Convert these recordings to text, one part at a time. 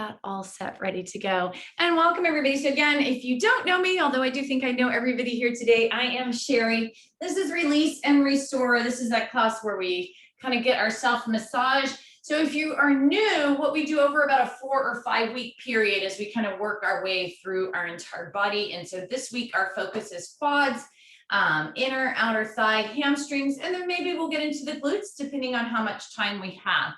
that all set, ready to go. And welcome everybody. So again, if you don't know me, although I do think I know everybody here today, I am Sherry. This is Release and Restore. This is that class where we kind of get our self-massage. So if you are new, what we do over about a 4 or 5 week period is we kind of work our way through our entire body. And so this week, our focus is quads, inner, outer thigh, hamstrings, and then maybe we'll get into the glutes depending on how much time we have.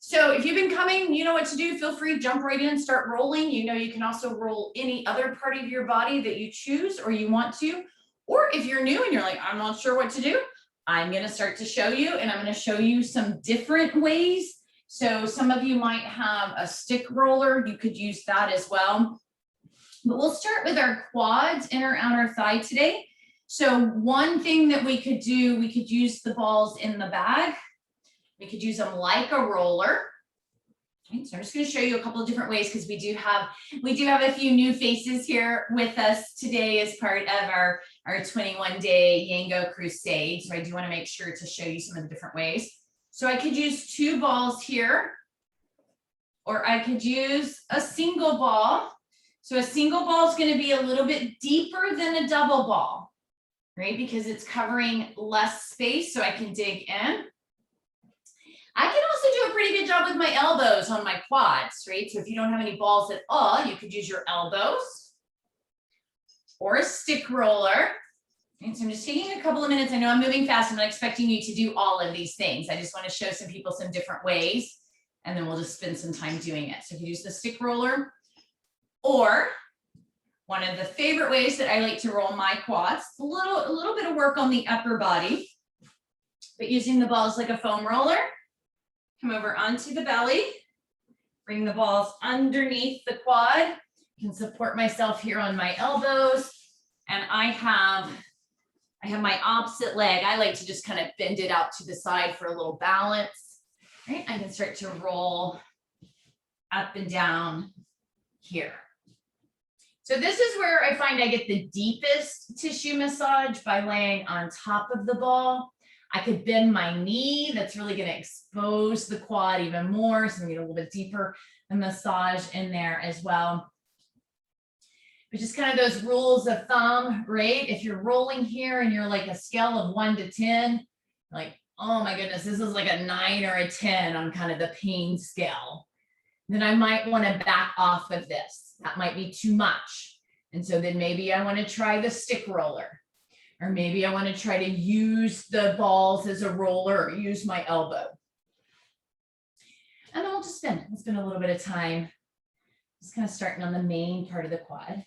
So if you've been coming, you know what to do. Feel free, jump right in and start rolling. You know, you can also roll any other part of your body that you choose or you want to. Or if you're new and you're like, I'm not sure what to do, I'm going to start to show you, and I'm going to show you some different ways. So some of you might have a stick roller. You could use that as well. But we'll start with our quads, inner, outer thigh today. So one thing that we could do, we could use the balls in the bag. We could use them like a roller. Okay, so I'm just going to show you a couple of different ways because we do have a few new faces here with us today as part of our 21-day Yango Crusade. So I do want to make sure to show you some of the different ways. So I could use 2 balls here, or I could use a single ball. So a single ball is going to be a little bit deeper than a double ball, right? Because it's covering less space, so I can dig in. I can also do a pretty good job with my elbows on my quads, right? So if you don't have any balls at all, you could use your elbows or a stick roller. And so I'm just taking a couple of minutes. I know I'm moving fast. I'm not expecting you to do all of these things. I just want to show some people some different ways, and then we'll just spend some time doing it. So if you use the stick roller, or one of the favorite ways that I like to roll my quads, a little bit of work on the upper body, but using the balls like a foam roller. Come over onto the belly, bring the balls underneath the quad. I can support myself here on my elbows, and I have my opposite leg. I like to just kind of bend it out to the side for a little balance, right? I can start to roll up and down here. So this is where I find I get the deepest tissue massage by laying on top of the ball. I could bend my knee. That's really going to expose the quad even more. So I'm going to get a little bit deeper and massage in there as well. But just kind of those rules of thumb, right? If you're rolling here and you're like a scale of 1 to 10, like, oh my goodness, this is like a 9 or a 10 on kind of the pain scale, then I might want to back off of this. That might be too much. And so then maybe I want to try the stick roller. Or maybe I want to try to use the balls as a roller or use my elbow. And then we'll just spend a little bit of time just kind of starting on the main part of the quad.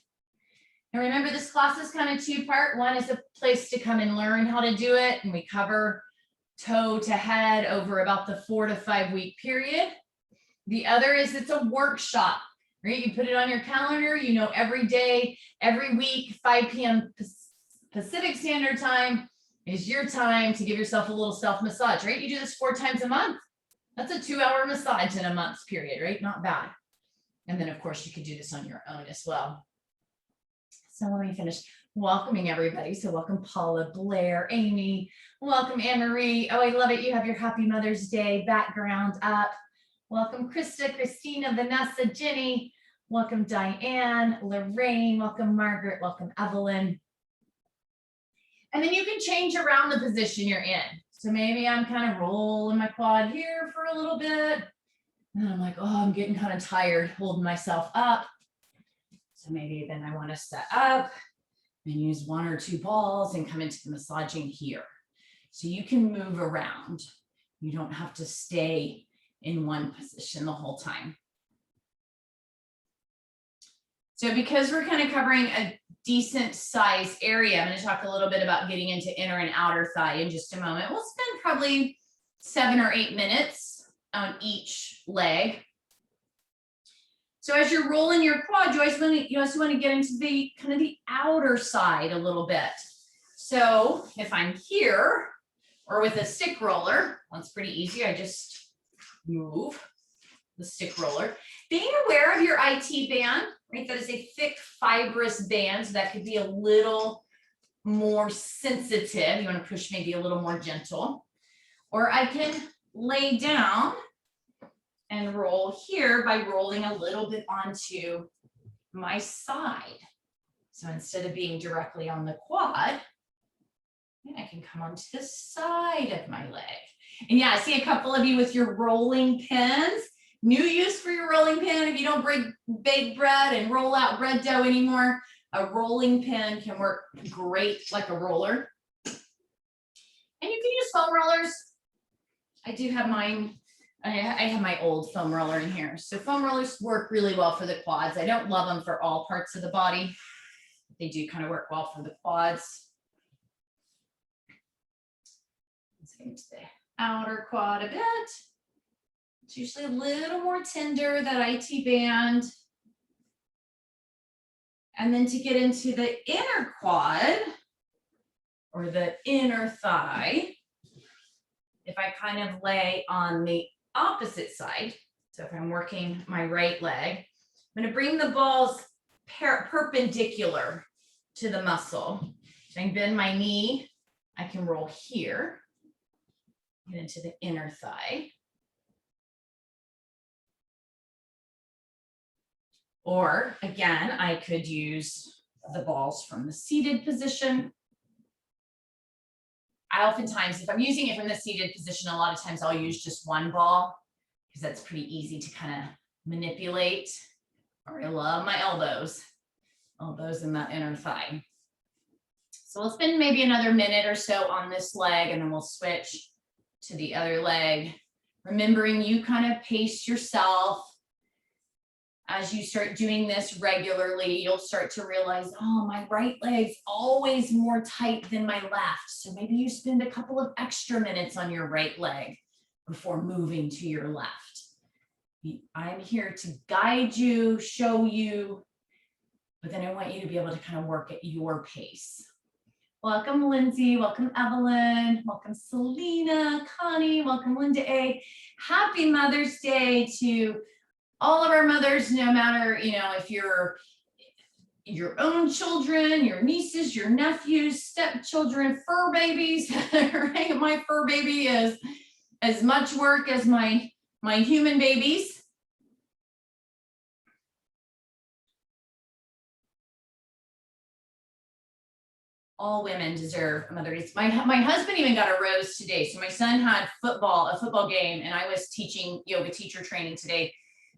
And remember, this class is kind of 2-part. One is a place to come and learn how to do it. And we cover toe to head over about the 4 to 5 week period. The other is it's a workshop, right? You put it on your calendar, you know, every day, every week, 5 p.m. Pacific Standard Time is your time to give yourself a little self-massage, right? You do this 4 times a month. That's a 2-hour massage in a month's period, right? Not bad. And then, of course, you could do this on your own as well. So let me finish welcoming everybody. So welcome Paula, Blair, Amy. Welcome Anne-Marie. Oh, I love it. You have your Happy Mother's Day background up. Welcome Krista, Christina, Vanessa, Jenny. Welcome Diane, Lorraine. Welcome Margaret. Welcome Evelyn. And then you can change around the position you're in. So maybe I'm kind of rolling my quad here for a little bit. And I'm like, oh, I'm getting kind of tired holding myself up. So maybe then I want to set up and use 1 or 2 balls and come into the massaging here. So you can move around. You don't have to stay in one position the whole time. So because we're kind of covering a decent size area, I'm going to talk a little bit about getting into inner and outer thigh in just a moment. We'll spend probably 7 or 8 minutes on each leg. So as you're rolling your quad, you also want to get into the kind of the outer side a little bit. So if I'm here or with a stick roller, that's pretty easy. I just move the stick roller. Being aware of your IT band, right? That is a thick fibrous band, so that could be a little more sensitive. You want to push maybe a little more gentle. Or I can lay down and roll here by rolling a little bit onto my side. So instead of being directly on the quad, I can come onto the side of my leg. And yeah, I see a couple of you with your rolling pins. New use for your rolling pin. If you don't bake bread and roll out bread dough anymore, a rolling pin can work great like a roller. And you can use foam rollers. I do have mine. I have my old foam roller in here. So foam rollers work really well for the quads. I don't love them for all parts of the body. They do kind of work well for the quads. Let's get into the outer quad a bit. It's usually a little more tender, that IT band. And then to get into the inner quad or the inner thigh, if I kind of lay on the opposite side, so if I'm working my right leg, I'm going to bring the balls perpendicular to the muscle. So I can bend my knee, I can roll here, get into the inner thigh. Or again, I could use the balls from the seated position. I oftentimes, if I'm using it from the seated position, a lot of times I'll use just one ball because that's pretty easy to kind of manipulate. Or I love my elbows in that inner thigh. So we'll spend maybe another minute or so on this leg and then we'll switch to the other leg. Remembering you kind of pace yourself. As you start doing this regularly, you'll start to realize, oh, my right leg's always more tight than my left. So maybe you spend a couple of extra minutes on your right leg before moving to your left. I'm here to guide you, show you, but then I want you to be able to kind of work at your pace. Welcome, Lindsay. Welcome, Evelyn. Welcome, Selena, Connie. Welcome, Linda A. Happy Mother's Day to all of our mothers, no matter, if you're your own children, your nieces, your nephews, stepchildren, fur babies, right? My fur baby is as much work as my human babies. All women deserve a Mother's Day. My husband even got a rose today. So my son had a football game, and I was teaching yoga teacher training today.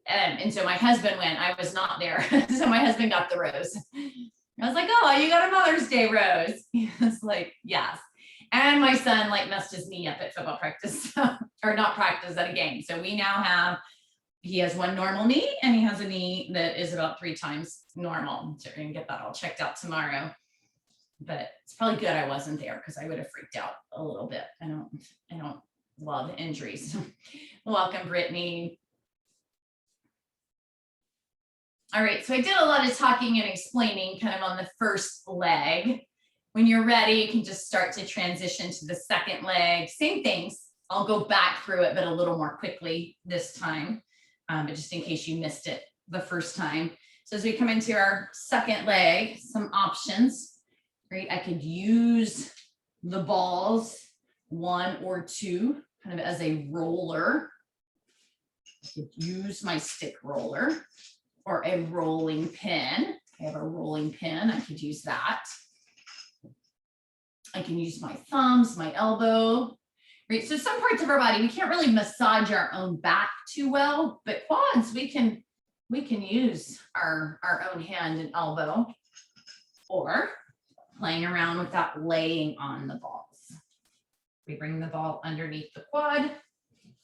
And so my husband went, I was not there. So my husband got the rose. I was like, oh, you got a Mother's Day rose. He was like, yes. And my son messed his knee up at football practice, or not practice, at a game. So we now he has one normal knee and he has a knee that is about 3 times normal. So we're gonna get that all checked out tomorrow. But it's probably good I wasn't there because I would have freaked out a little bit. I don't love injuries. Welcome, Brittany. All right, so I did a lot of talking and explaining kind of on the first leg. When you're ready, you can just start to transition to the second leg. Same things. I'll go back through it, but a little more quickly this time, but just in case you missed it the first time. So as we come into our second leg, some options, right? I could use the balls, 1 or 2, kind of as a roller. I could use my stick roller. Or a rolling pin. I have a rolling pin, I could use that. I can use my thumbs, my elbow, right? So some parts of our body, we can't really massage our own back too well, but quads, we can use our own hand and elbow, or playing around with that laying on the balls. We bring the ball underneath the quad.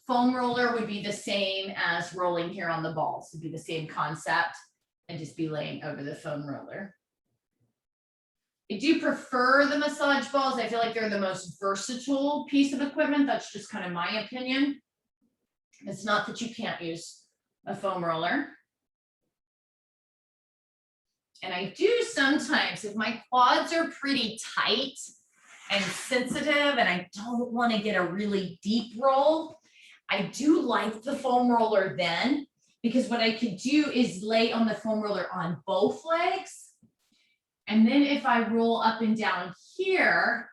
Foam roller would be the same as rolling here on the balls. It'd be the same concept and just be laying over the foam roller. I do prefer the massage balls. I feel like they're the most versatile piece of equipment. That's just kind of my opinion. It's not that you can't use a foam roller. And I do sometimes, if my quads are pretty tight and sensitive and I don't want to get a really deep roll, I do like the foam roller then, because what I could do is lay on the foam roller on both legs. And then if I roll up and down here,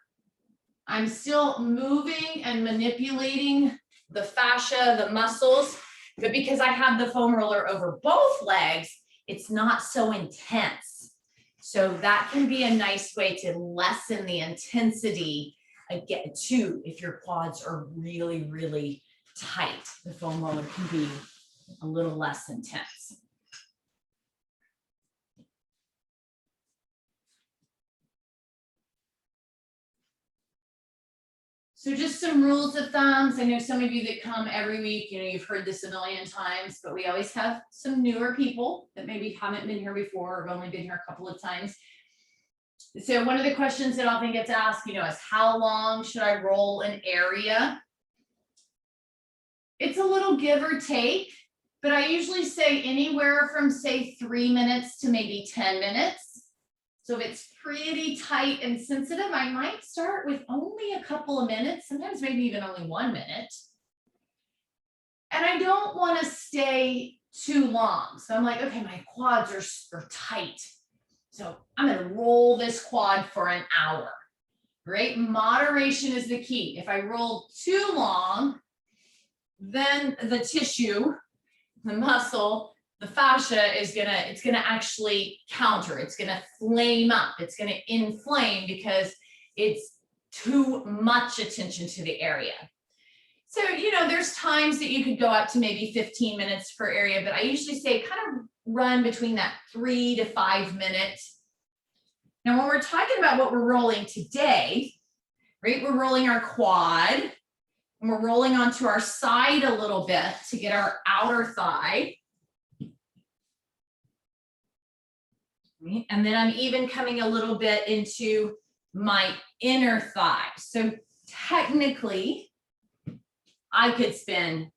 I'm still moving and manipulating the fascia, the muscles But because I have the foam roller over both legs, it's not so intense. So that can be a nice way to lessen the intensity again too. If your quads are really, really tight, the foam roller can be a little less intense. So just some rules of thumbs. I know some of you that come every week, you've heard this a million times, but we always have some newer people that maybe haven't been here before or have only been here a couple of times. So one of the questions that often gets asked, is how long should I roll an area? It's a little give or take, but I usually say anywhere from say 3 minutes to maybe 10 minutes. So if it's pretty tight and sensitive, I might start with only a couple of minutes, sometimes maybe even only 1 minute. And I don't want to stay too long. So I'm like, okay, my quads are tight. So I'm going to roll this quad for an hour, right? Moderation is the key. If I roll too long, then the tissue, the muscle, the fascia is it's gonna actually counter. It's gonna flame up. It's gonna inflame because it's too much attention to the area. So, there's times that you could go up to maybe 15 minutes per area, but I usually say kind of run between that 3 to 5 minutes. Now, when we're talking about what we're rolling today, right, we're rolling our quad and we're rolling onto our side a little bit to get our outer thigh. And then I'm even coming a little bit into my inner thigh. So technically, I could spend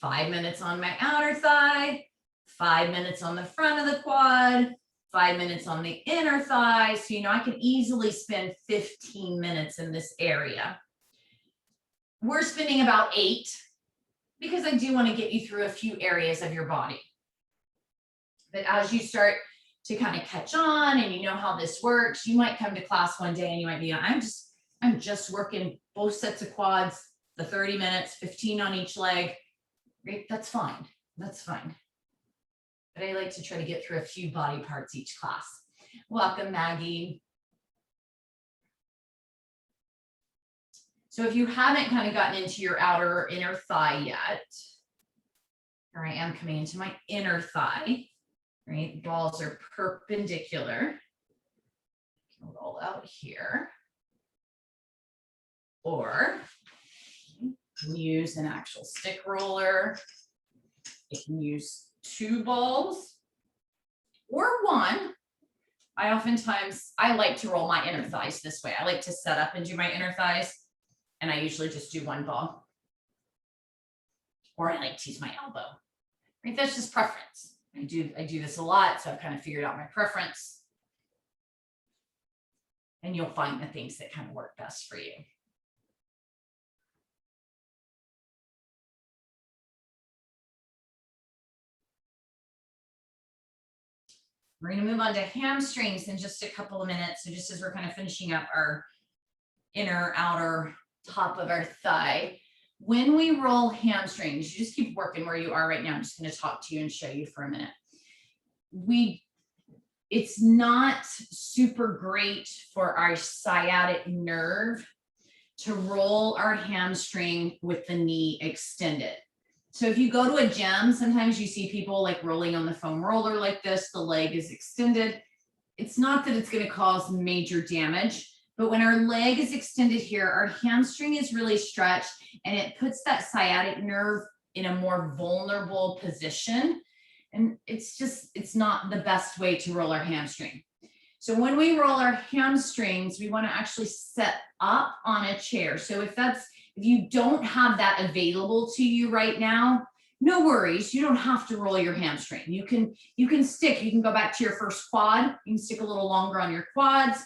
5 minutes on my outer thigh, 5 minutes on the front of the quad, 5 minutes on the inner thigh. So, I can easily spend 15 minutes in this area. We're spending about 8 because I do want to get you through a few areas of your body. But as you start to kind of catch on and you know how this works, you might come to class one day and you might be, I'm just working both sets of quads, the 30 minutes, 15 on each leg. Great, that's fine. That's fine. But I like to try to get through a few body parts each class. Welcome, Maggie. So if you haven't kind of gotten into your outer or inner thigh yet, here I am coming into my inner thigh. Right, balls are perpendicular. Roll out here. Or you can use an actual stick roller. You can use 2 balls or 1. I like to roll my inner thighs this way. I like to set up and do my inner thighs, and I usually just do 1 ball. Or I like to use my elbow. Right, that's just preference. I do this a lot, so I've kind of figured out my preference. And you'll find the things that kind of work best for you. We're going to move on to hamstrings in just a couple of minutes. So just as we're kind of finishing up our inner, outer, top of our thigh. When we roll hamstrings, you just keep working where you are right now. I'm just going to talk to you and show you for a minute. It's not super great for our sciatic nerve to roll our hamstring with the knee extended. So if you go to a gym, sometimes you see people like rolling on the foam roller like this, the leg is extended. It's not that it's going to cause major damage, but when our leg is extended here, our hamstring is really stretched and it puts that sciatic nerve in a more vulnerable position. And it's not the best way to roll our hamstring. So when we roll our hamstrings, we want to actually set up on a chair. So if you don't have that available to you right now, no worries. You don't have to roll your hamstring. You can go back to your first quad. You can stick a little longer on your quads,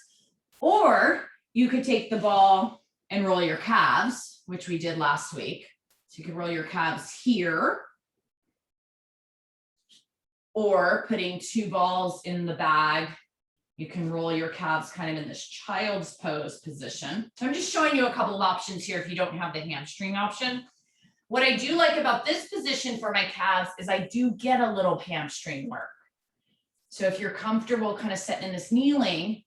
or you could take the ball and roll your calves, which we did last week. So you could roll your calves here, or putting 2 balls in the bag. You can roll your calves kind of in this child's pose position. So I'm just showing you a couple of options here if you don't have the hamstring option. What I do like about this position for my calves is I do get a little hamstring work. So if you're comfortable kind of sitting in this kneeling,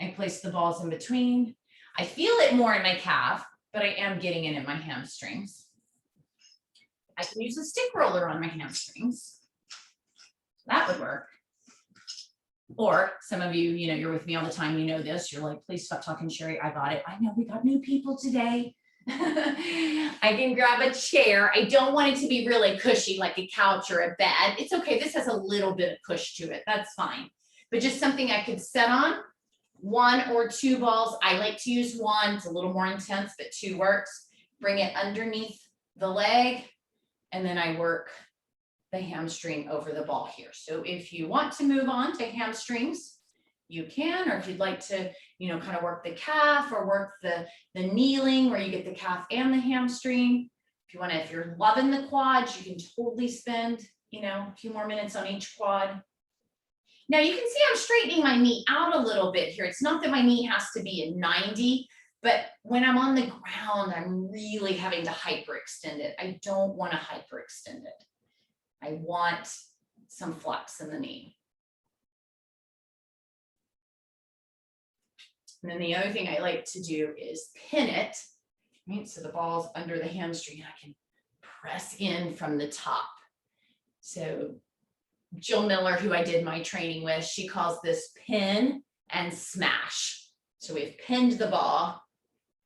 I place the balls in between. I feel it more in my calf, but I am getting it in my hamstrings. I can use a stick roller on my hamstrings. That would work. Or some of you, you're with me all the time, you know this, you're like, please stop talking, Sherry, I got it. I know we got new people today. I can grab a chair. I don't want it to be really cushy like a couch or a bed. It's okay, this has a little bit of push to it, that's fine. But just something I could set on, 1 or 2 balls. I like to use 1, it's a little more intense, but 2 works. Bring it underneath the leg, and then I work the hamstring over the ball here. So if you want to move on to hamstrings, you can, or if you'd like to, kind of work the calf or work the kneeling where you get the calf and the hamstring. If you're loving the quads, you can totally spend, a few more minutes on each quad. Now you can see I'm straightening my knee out a little bit here. It's not that my knee has to be a 90, but when I'm on the ground, I'm really having to hyperextend it. I don't want to hyperextend it. I want some flex in the knee. And then the other thing I like to do is pin it, right? So the ball's under the hamstring, I can press in from the top. So Jill Miller, who I did my training with, she calls this pin and smash. So we've pinned the ball,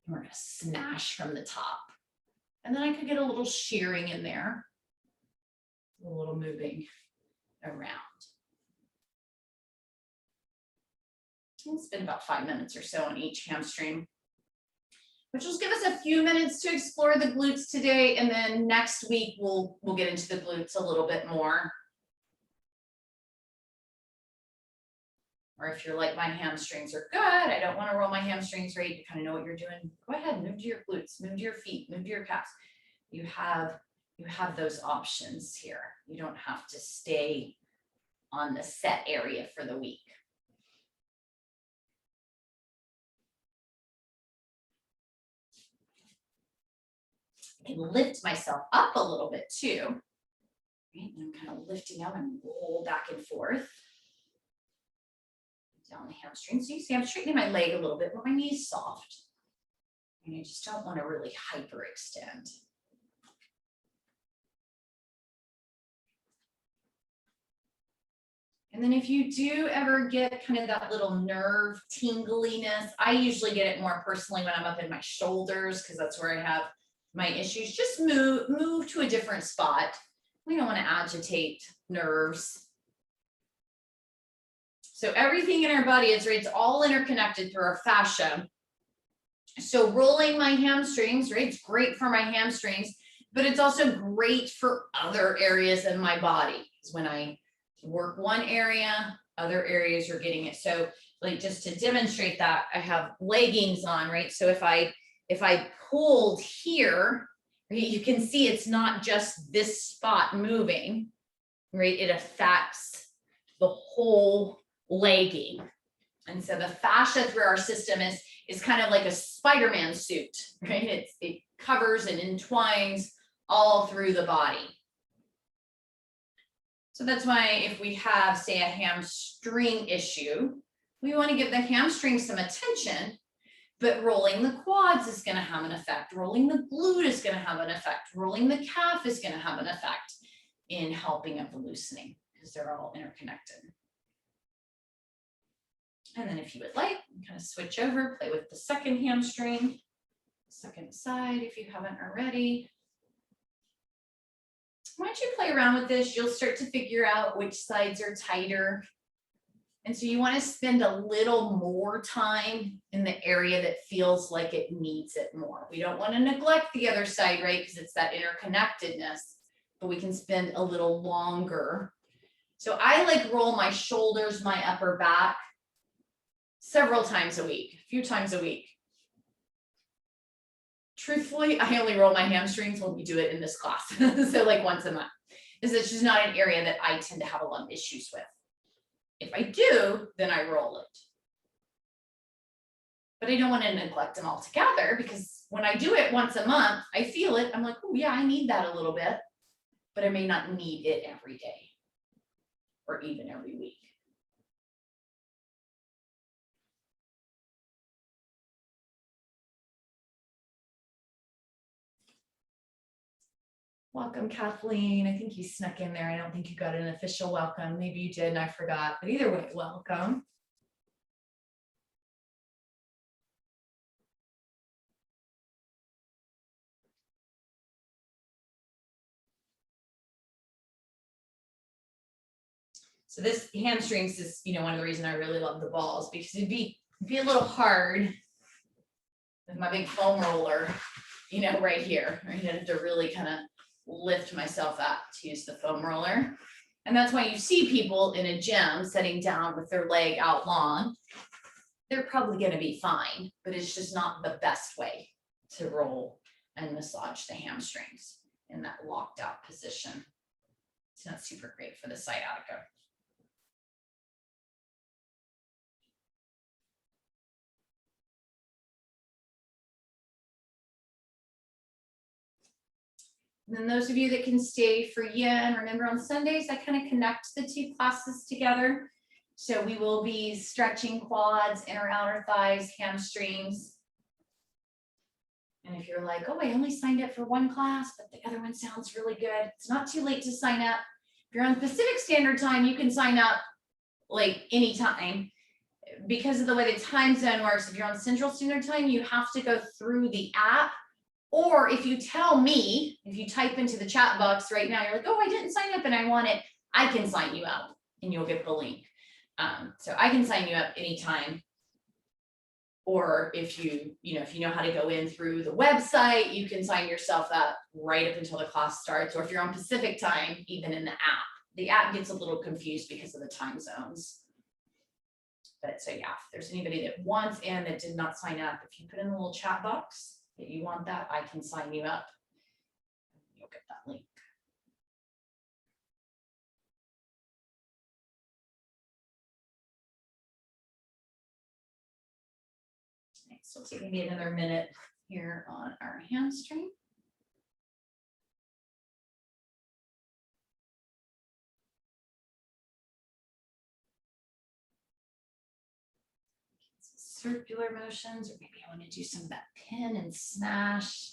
and we're gonna smash from the top. And then I could get a little shearing in there, a little moving around. We'll spend about 5 minutes or so on each hamstring, which will give us a few minutes to explore the glutes today. And then next week, we'll get into the glutes a little bit more. Or if you're like, my hamstrings are good, I don't want to roll my hamstrings right, you kind of know what you're doing, go ahead, move to your glutes, move to your feet, move to your calves. You have those options here. You don't have to stay on the set area for the week. I can lift myself up a little bit too. Right? And I'm kind of lifting up and roll back and forth. Down the hamstring. So you see I'm straightening my leg a little bit, but my knee's soft. And I just don't want to really hyperextend. And then if you do ever get kind of that little nerve tingliness, I usually get it more personally when I'm up in my shoulders, because that's where I have my issues. Just move to a different spot. We don't want to agitate nerves. So everything in our body it's all interconnected through our fascia. So rolling my hamstrings, right? It's great for my hamstrings, but it's also great for other areas in my body. Because when I work one area, other areas are getting it. So like, just to demonstrate that, I have leggings on, right? So if I pulled here, right, you can see it's not just this spot moving, right? It affects the whole legging. And so the fascia through our system is kind of like a Spider-Man suit, right? It covers and entwines all through the body. So that's why if we have, say, a hamstring issue, we want to give the hamstring some attention, but rolling the quads is going to have an effect. Rolling the glute is going to have an effect. Rolling the calf is going to have an effect in helping up the loosening, because they're all interconnected. And then if you would like, kind of switch over, play with the second hamstring, second side if you haven't already. Once you play around with this, you'll start to figure out which sides are tighter. And so you want to spend a little more time in the area that feels like it needs it more. We don't want to neglect the other side, right? Because it's that interconnectedness, but we can spend a little longer. So I like roll my shoulders, my upper back several times a week, a few times a week. Truthfully, I only roll my hamstrings when we do it in this class. So like once a month. This is just not an area that I tend to have a lot of issues with. If I do, then I roll it. But I don't want to neglect them altogether, because When I do it once a month, I feel it. I'm like, oh yeah, I need that a little bit, but I may not need it every day or even every week. Welcome, Kathleen. I think you snuck in there. I don't think you got an official welcome. Maybe you did and I forgot, but either way, welcome. So this hamstrings is, one of the reasons I really love the balls, because it'd be a little hard with my big foam roller, right here. I had to really kind of lift myself up to use the foam roller. And that's why you see people in a gym sitting down with their leg out long. They're probably going to be fine, but it's just not the best way to roll and massage the hamstrings in that locked out position. It's not super great for the sciatica. And then those of you that can stay for yin, remember on Sundays, I kind of connect the two classes together. So we will be stretching quads, inner outer thighs, hamstrings. And if you're like, oh, I only signed up for one class, but the other one sounds really good, it's not too late to sign up. If you're on Pacific Standard Time, you can sign up like anytime. Because of the way the time zone works, if you're on Central Standard Time, you have to go through the app. Or if you tell me, if you type into the chat box right now, you're like, oh, I didn't sign up and I want it, I can sign you up and you'll get the link. So I can sign you up anytime. Or if you know how to go in through the website, you can sign yourself up right up until the class starts. Or if you're on Pacific Time, even in the app. The app gets a little confused because of the time zones. But so yeah, if there's anybody that wants and that did not sign up, if you put in the little chat box that you want that, I can sign you up. You'll get that link. So it's going to be another minute here on our hamstring. Circular motions, or maybe I want to do some of that pin and smash.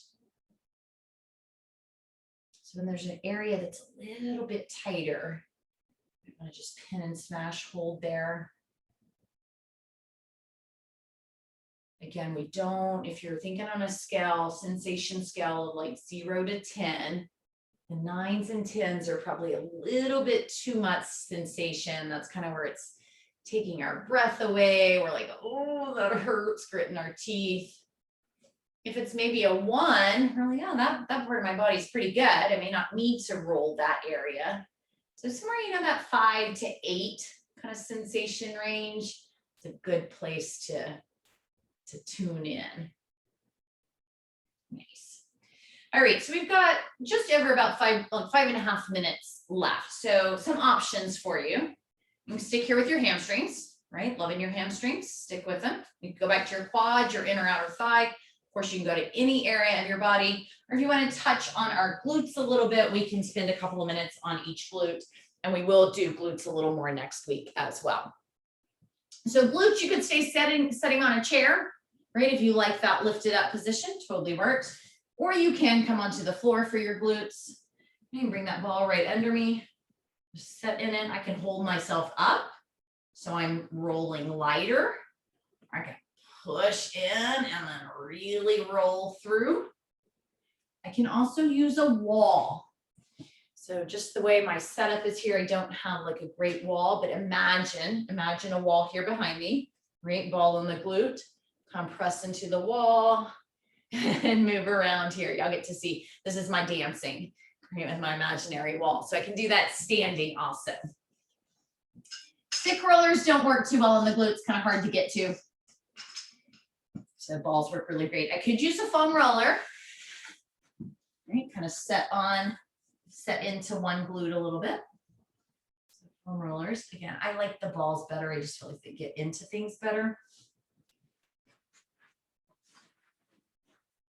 So when there's an area that's a little bit tighter, I want to just pin and smash, hold there. Again, we don't, if you're thinking on a scale, sensation scale of like 0 to 10, the 9s and 10s are probably a little bit too much sensation. That's kind of where it's taking our breath away. We're like, oh, that hurts, gritting our teeth. If it's maybe a 1, we're like, oh, that part of my body's pretty good. I may not need to roll that area. So somewhere, that 5 to 8 kind of sensation range, it's a good place to tune in. Nice. All right, so we've got just over about 5.5 minutes left. So some options for you. You can stick here with your hamstrings, right? Loving your hamstrings, stick with them. You can go back to your quad, your inner outer thigh. Of course, you can go to any area of your body, or if you want to touch on our glutes a little bit, we can spend a couple of minutes on each glute, and we will do glutes a little more next week as well. So glutes, you could stay sitting on a chair, right? If you like that lifted up position, totally works. Or you can come onto the floor for your glutes. You can bring that ball right under me. Just set in it. I can hold myself up, so I'm rolling lighter. I can push in and then really roll through. I can also use a wall. So just the way my setup is here, I don't have like a great wall, but imagine a wall here behind me, right? Ball in the glute, compress into the wall and move around here. Y'all get to see, this is my dancing, right, with my imaginary wall. So I can do that standing also. Stick rollers don't work too well in the glutes, kind of hard to get to. So balls work really great. I could use a foam roller, right? Kind of set into one glute a little bit. So foam rollers, again, I like the balls better. I just feel like they get into things better.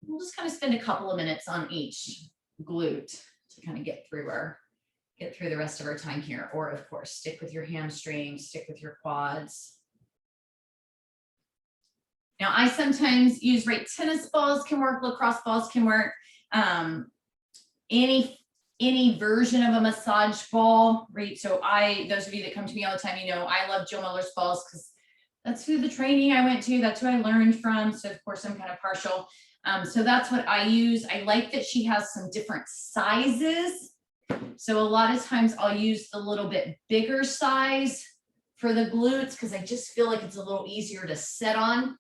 We'll just kind of spend a couple of minutes on each glute to kind of get through the rest of our time here. Or of course, stick with your hamstrings, stick with your quads. Now, I sometimes use, right, tennis balls can work, lacrosse balls can work. Any version of a massage ball, right? So those of you that come to me all the time, you know, I love Jill Miller's balls because that's who the training I went to, that's who I learned from. So of course I'm kind of partial. So that's what I use. I like that she has some different sizes. So a lot of times I'll use the little bit bigger size for the glutes because I just feel like it's a little easier to set on.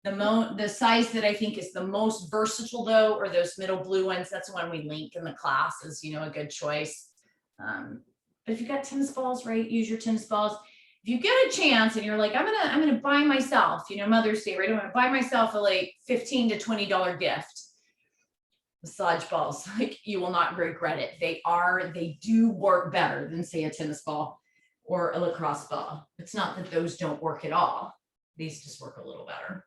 The size that I think is the most versatile though, or those middle blue ones, that's the one we link in the class is, you know, a good choice. But if you've got tennis balls, right, use your tennis balls. If you get a chance and you're like, I'm gonna buy myself, you know, Mother's Day, right? I'm gonna buy myself a like $15 to $20 gift. Massage balls, like you will not regret it. They do work better than say a tennis ball or a lacrosse ball. It's not that those don't work at all. These just work a little better.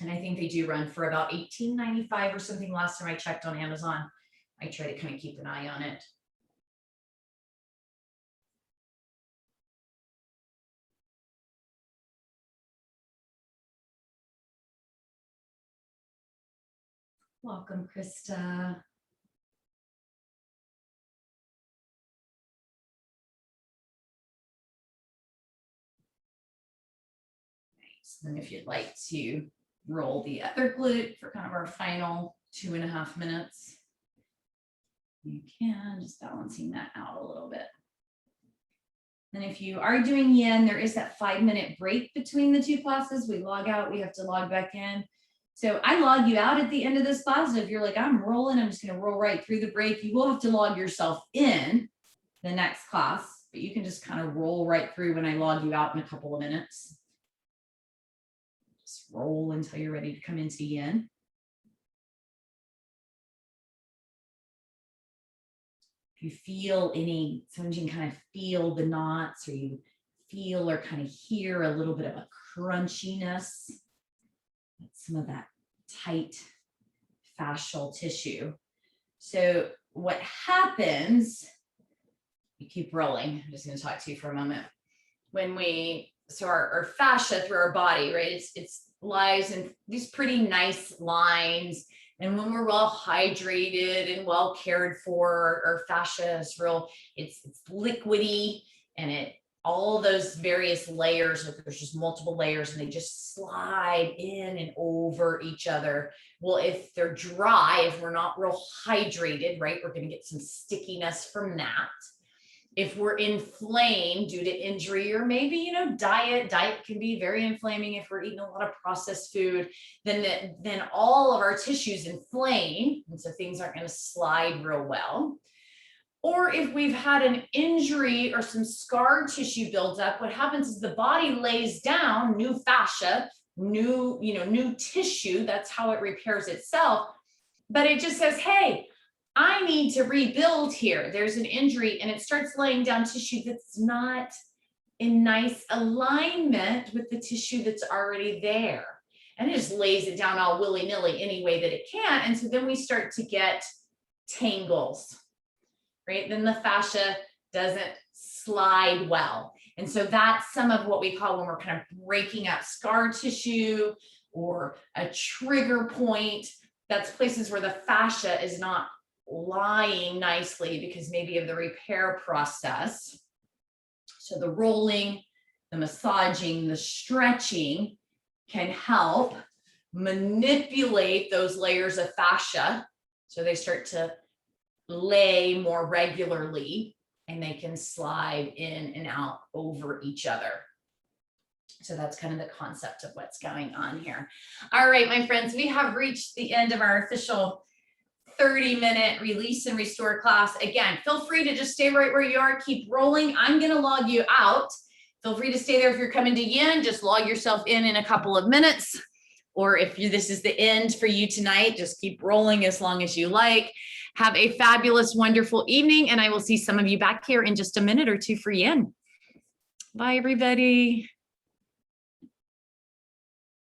And I think they do run for about $18.95 or something last time I checked on Amazon. I try to kind of keep an eye on it. Welcome, Krista. Nice. And if you'd like to roll the other glute for kind of our final 2.5 minutes, you can, just balancing that out a little bit. And if you are doing yin, there is that 5-minute break between the two classes. We log out, we have to log back in. So I log you out at the end of this class. If you're like, I'm rolling, I'm just going to roll right through the break, you will have to log yourself in the next class, but you can just kind of roll right through when I log you out in a couple of minutes. Just roll until you're ready to come into yin. If you feel sometimes you can kind of feel the knots, or you feel or kind of hear a little bit of a crunchiness, some of that tight fascial tissue. So what happens, you keep rolling. I'm just going to talk to you for a moment. So our fascia through our body, right? It's lies in these pretty nice lines. And when we're well hydrated and well cared for, our fascia is it's liquidy, and all those various layers, like there's just multiple layers, and they just slide in and over each other. Well, if they're dry, if we're not real hydrated, right, we're going to get some stickiness from that. If we're inflamed due to injury, or maybe, you know, diet can be very inflaming. If we're eating a lot of processed food, then all of our tissues inflame, and so things aren't going to slide real well. Or if we've had an injury or some scar tissue builds up, what happens is the body lays down new fascia, new tissue. That's how it repairs itself. But it just says, hey, I need to rebuild here. There's an injury, and it starts laying down tissue that's not in nice alignment with the tissue that's already there. And it just lays it down all willy-nilly any way that it can. And so then we start to get tangles. Right? Then the fascia doesn't slide well. And so that's some of what we call when we're kind of breaking up scar tissue or a trigger point. That's places where the fascia is not lying nicely because maybe of the repair process. So the rolling, the massaging, the stretching can help manipulate those layers of fascia so they start to lay more regularly, and they can slide in and out over each other. So that's kind of the concept of what's going on here. All right, my friends, we have reached the end of our official 30-minute release and restore class. Again, feel free to just stay right where you are, keep rolling. I'm going to log you out. Feel free to stay there. If you're coming to yin, just log yourself in a couple of minutes. Or if this is the end for you tonight, just keep rolling as long as you like. Have a fabulous, wonderful evening, and I will see some of you back here in just a minute or two for yin. Bye, everybody.